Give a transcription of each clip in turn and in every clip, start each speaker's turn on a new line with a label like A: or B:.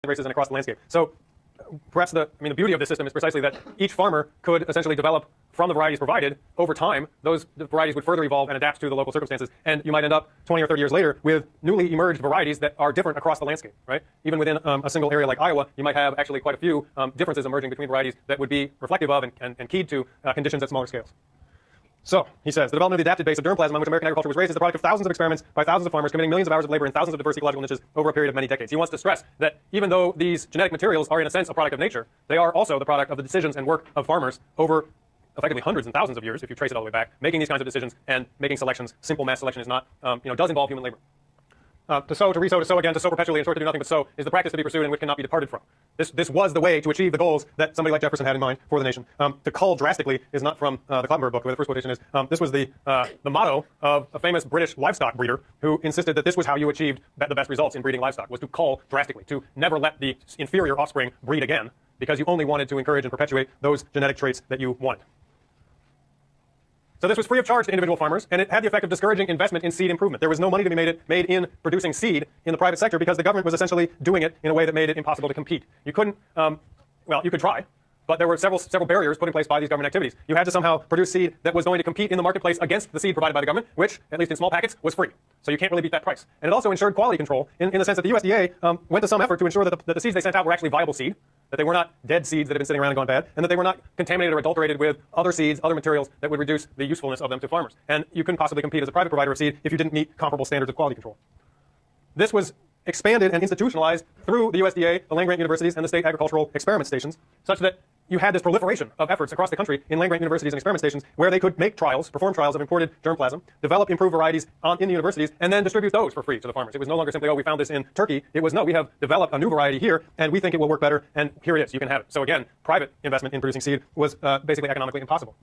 A: races and across the landscape. So perhaps the beauty of this system is precisely that each farmer could essentially develop from the varieties provided. Over time, those varieties would further evolve and adapt to the local circumstances, and you might end up 20 or 30 years later with newly emerged varieties that are different across the landscape, right? Even within a single area like Iowa, you might have actually quite a few differences emerging between varieties that would be reflective of and keyed to conditions at smaller scales. So, he says, the development of the adapted base of germplasm on which American agriculture was raised is the product of thousands of experiments by thousands of farmers committing millions of hours of labor in thousands of diverse ecological niches over a period of many decades. He wants to stress that even though these genetic materials are in a sense a product of nature, they are also the product of the decisions and work of farmers over effectively hundreds and thousands of years, if you trace it all the way back, making these kinds of decisions and making selections. Simple mass selection is not, does involve human labor. To sow, to resow, to sow again, to sow perpetually, in short, to do nothing but sow, is the practice to be pursued and which cannot be departed from. This was the way to achieve the goals that somebody like Jefferson had in mind for the nation. To cull drastically is not from the Clottenburg book, where the first quotation is. This was the motto of a famous British livestock breeder who insisted that this was how you achieved the best results in breeding livestock, was to cull drastically, to never let the inferior offspring breed again, because you only wanted to encourage and perpetuate those genetic traits that you wanted. So this was free of charge to individual farmers, and it had the effect of discouraging investment in seed improvement. There was no money to be made in producing seed in the private sector because the government was essentially doing it in a way that made it impossible to compete. You couldn't, you could try, but there were several barriers put in place by these government activities. You had to somehow produce seed that was going to compete in the marketplace against the seed provided by the government, which, at least in small packets, was free. So you can't really beat that price. And it also ensured quality control in the sense that the USDA went to some effort to ensure that the seeds they sent out were actually viable seed, that they were not dead seeds that had been sitting around and gone bad, and that they were not contaminated or adulterated with other seeds, other materials that would reduce the usefulness of them to farmers. And you couldn't possibly compete as a private provider of seed if you didn't meet comparable standards of quality control. This was expanded and institutionalized through the USDA, the land-grant universities, and the state agricultural experiment stations, such that you had this proliferation of efforts across the country in land-grant universities and experiment stations where they could make trials, perform trials of imported germplasm, develop improved varieties in the universities, and then distribute those for free to the farmers. It was no longer simply, oh, we found this in Turkey. It was, no, we have developed a new variety here, and we think it will work better, and here it is. You can have it. So again, private investment in producing seed was basically economically impossible.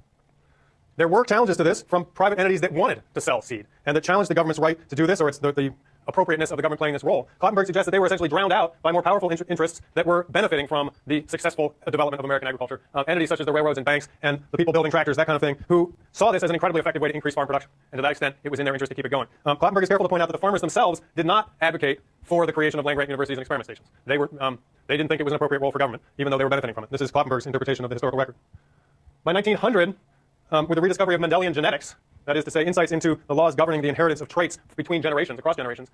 A: There were challenges to this from private entities that wanted to sell seed and that challenged the government's right to do this, or it's the appropriateness of the government playing this role. Clottenburg suggests that they were essentially drowned out by more powerful interests that were benefiting from the successful development of American agriculture. Entities such as the railroads and banks and the people building tractors, that kind of thing, who saw this as an incredibly effective way to increase farm production. And to that extent, it was in their interest to keep it going. Clottenburg is careful to point out that the farmers themselves did not advocate for the creation of land-grant universities and experiment stations. They didn't think it was an appropriate role for government, even though they were benefiting from it. This is Clottenburg's interpretation of the historical record. By 1900, with the rediscovery of Mendelian genetics, that is to say, insights into the laws governing the inheritance of traits between generations, across generations,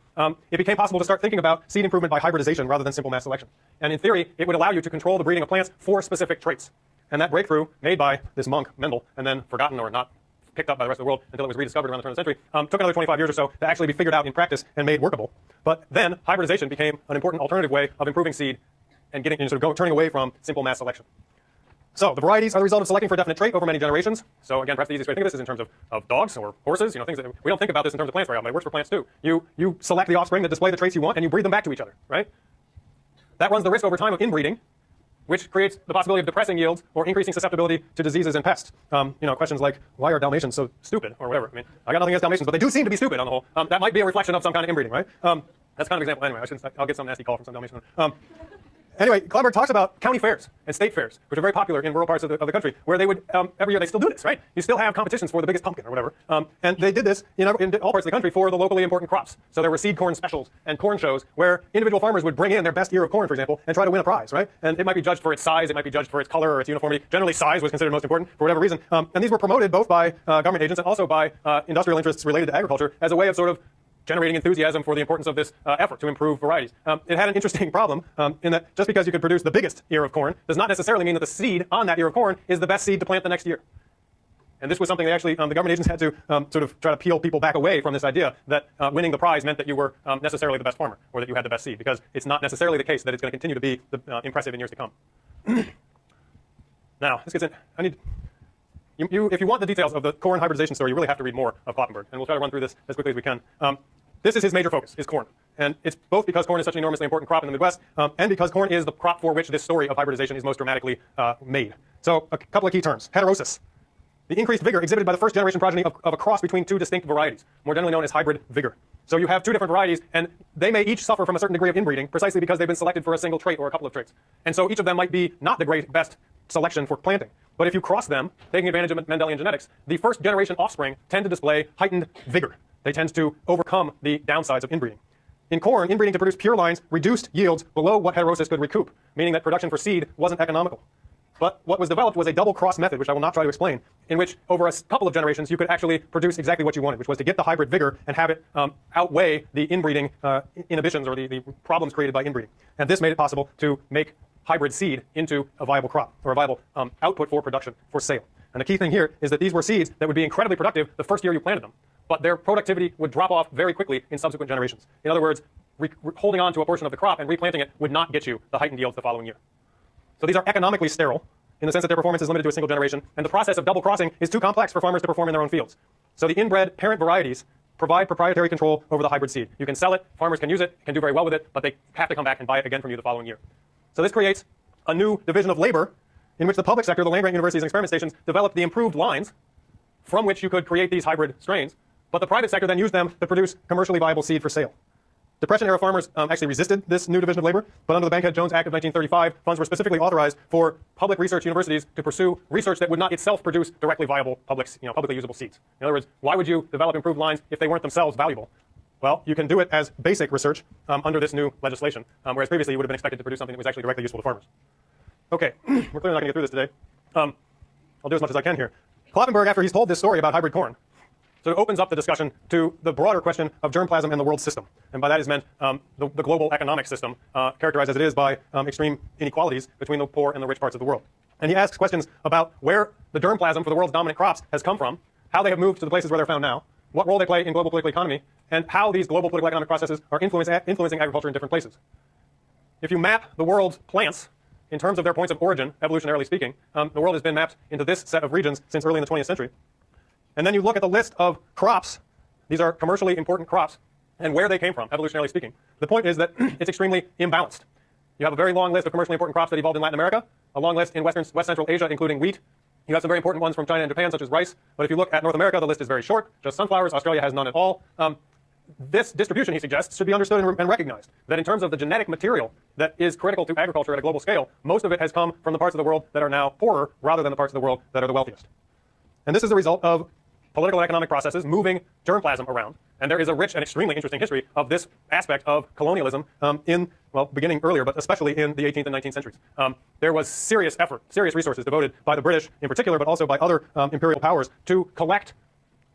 A: it became possible to start thinking about seed improvement by hybridization rather than simple mass selection. And in theory, it would allow you to control the breeding of plants for specific traits. And that breakthrough, made by this monk, Mendel, and then forgotten or not picked up by the rest of the world until it was rediscovered around the turn of the century, took another 25 years or so to actually be figured out in practice and made workable. But then hybridization became an important alternative way of improving seed and turning away from simple mass selection. So the varieties are the result of selecting for a definite trait over many generations. So again, perhaps the easiest way to think of this is in terms of dogs or horses, things that we don't think about this in terms of plants very often, but it works for plants too. You select the offspring that display the traits you want and you breed them back to each other, right? That runs the risk over time of inbreeding, which creates the possibility of depressing yields or increasing susceptibility to diseases and pests. Questions like, why are Dalmatians so stupid or whatever? I got nothing against Dalmatians, but they do seem to be stupid on the whole. That might be a reflection of some kind of inbreeding, right? That's kind of an example. Anyway, I'll get some nasty call from some Dalmatian. Anyway, Clottenburg talks about county fairs and state fairs, which are very popular in rural parts of the country, where they would, every year they still do this, right? You still have competitions for the biggest pumpkin or whatever. And they did this in all parts of the country for the locally important crops. So there were seed corn specials and corn shows where individual farmers would bring in their best ear of corn, for example, and try to win a prize, right? And it might be judged for its size, it might be judged for its color or its uniformity. Generally, size was considered most important for whatever reason. And these were promoted both by government agents and also by industrial interests related to agriculture as a way of sort of generating enthusiasm for the importance of this effort to improve varieties. It had an interesting problem in that just because you could produce the biggest ear of corn does not necessarily mean that the seed on that ear of corn is the best seed to plant the next year. And this was something they actually, the government agents had to sort of try to peel people back away from this idea that winning the prize meant that you were necessarily the best farmer or that you had the best seed, because it's not necessarily the case that it's going to continue to be impressive in years to come. Now, this gets in. If you want the details of the corn hybridization story, you really have to read more of Clottenburg, and we'll try to run through this as quickly as we can. This is his major focus, is corn. And it's both because corn is such an enormously important crop in the Midwest, and because corn is the crop for which this story of hybridization is most dramatically made. So a couple of key terms. Heterosis, the increased vigor exhibited by the first generation progeny of a cross between two distinct varieties, more generally known as hybrid vigor. So you have two different varieties, and they may each suffer from a certain degree of inbreeding precisely because they've been selected for a single trait or a couple of traits. And so each of them might be not the best selection for planting. But if you cross them, taking advantage of Mendelian genetics, the first generation offspring tend to display heightened vigor. They tend to overcome the downsides of inbreeding. In corn, inbreeding to produce pure lines reduced yields below what heterosis could recoup, meaning that production for seed wasn't economical. But what was developed was a double-cross method, which I will not try to explain, in which over a couple of generations you could actually produce exactly what you wanted, which was to get the hybrid vigor and have it outweigh the inbreeding inhibitions or the problems created by inbreeding. And this made it possible to make hybrid seed into a viable crop, or a viable output for production, for sale. And the key thing here is that these were seeds that would be incredibly productive the first year you planted them, but their productivity would drop off very quickly in subsequent generations. In other words, holding on to a portion of the crop and replanting it would not get you the heightened yields the following year. So these are economically sterile in the sense that their performance is limited to a single generation, and the process of double crossing is too complex for farmers to perform in their own fields. So the inbred parent varieties provide proprietary control over the hybrid seed. You can sell it, farmers can use it, can do very well with it, but they have to come back and buy it again from you the following year. So this creates a new division of labor in which the public sector, the land-grant universities and experiment stations, developed the improved lines from which you could create these hybrid strains, but the private sector then used them to produce commercially viable seed for sale. Depression-era farmers actually resisted this new division of labor, but under the Bankhead-Jones Act of 1935, funds were specifically authorized for public research universities to pursue research that would not itself produce directly viable publicly usable seeds. In other words, why would you develop improved lines if they weren't themselves valuable? Well, you can do it as basic research under this new legislation, whereas previously you would have been expected to produce something that was actually directly useful to farmers. Okay, we're clearly not going to get through this today. I'll do as much as I can here. Kloppenberg, after he's told this story about hybrid corn, so it opens up the discussion to the broader question of germplasm and the world system. And by that is meant the global economic system, characterized as it is by extreme inequalities between the poor and the rich parts of the world. And he asks questions about where the germplasm for the world's dominant crops has come from, how they have moved to the places where they're found now, what role they play in global political economy, and how these global political economic processes are influencing agriculture in different places. If you map the world's plants in terms of their points of origin, evolutionarily speaking, the world has been mapped into this set of regions since early in the 20th century. And then you look at the list of crops. These are commercially important crops, and where they came from, evolutionarily speaking. The point is that it's extremely imbalanced. You have a very long list of commercially important crops that evolved in Latin America, a long list in West Central Asia, including wheat. You have some very important ones from China and Japan, such as rice. But if you look at North America, the list is very short, just sunflowers. Australia has none at all. This distribution, he suggests, should be understood and recognized, that in terms of the genetic material that is critical to agriculture at a global scale, most of it has come from the parts of the world that are now poorer rather than the parts of the world that are the wealthiest. And this is the result of political and economic processes moving germplasm around. And there is a rich and extremely interesting history of this aspect of colonialism beginning earlier, but especially in the 18th and 19th centuries. There was serious effort, serious resources devoted by the British in particular, but also by other imperial powers to collect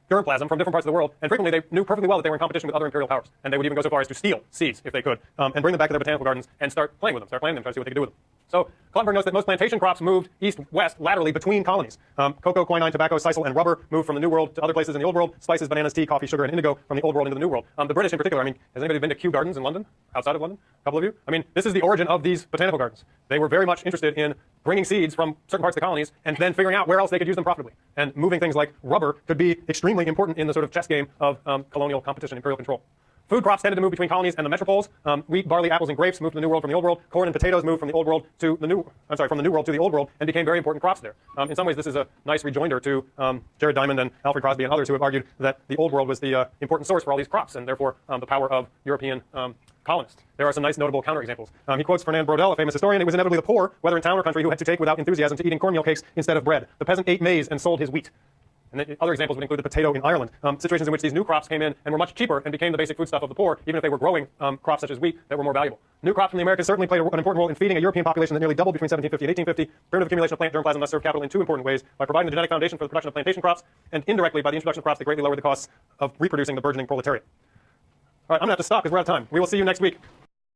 A: germplasm from different parts of the world, and frequently they knew perfectly well that they were in competition with other imperial powers, and they would even go so far as to steal seeds, if they could, and bring them back to their botanical gardens and start playing with them, start planting them, try to see what they could do with them. So Kloppenberg notes that most plantation crops moved east-west laterally between colonies. Cocoa, quinine, tobacco, sisal, and rubber moved from the New World to other places in the Old World. Spices, bananas, tea, coffee, sugar, and indigo from the Old World into the New World. The British in particular, has anybody been to Kew Gardens in London, outside of London? A couple of you? This is the origin of these botanical gardens. They were very much interested in bringing seeds from certain parts of the colonies and then figuring out where else they could use them profitably. And moving things like rubber could be extremely important in the sort of chess game of colonial competition, imperial control. Food crops tended to move between colonies and the metropoles. Wheat, barley, apples, and grapes moved from the New World from the Old World. Corn and potatoes moved from the Old World to the from the New World to the Old World and became very important crops there. In some ways, this is a nice rejoinder to Jared Diamond and Alfred Crosby and others who have argued that the Old World was the important source for all these crops and therefore the power of European colonists. There are some nice notable counterexamples. He quotes Fernand Braudel, a famous historian. It was inevitably the poor, whether in town or country, who had to take without enthusiasm to eating cornmeal cakes instead of bread. The peasant ate maize and sold his wheat. And then other examples would include the potato in Ireland, situations in which these new crops came in and were much cheaper and became the basic foodstuff of the poor, even if they were growing crops such as wheat that were more valuable. New crops from the Americas certainly played an important role in feeding a European population that nearly doubled between 1750 and 1850. Primitive accumulation of plant germplasm thus served capital in two important ways: by providing the genetic foundation for the production of plantation crops, and indirectly by the introduction of crops that greatly lowered the costs of reproducing the burgeoning proletariat. All right, I'm going to have to stop because we're out of time. We will see you next week.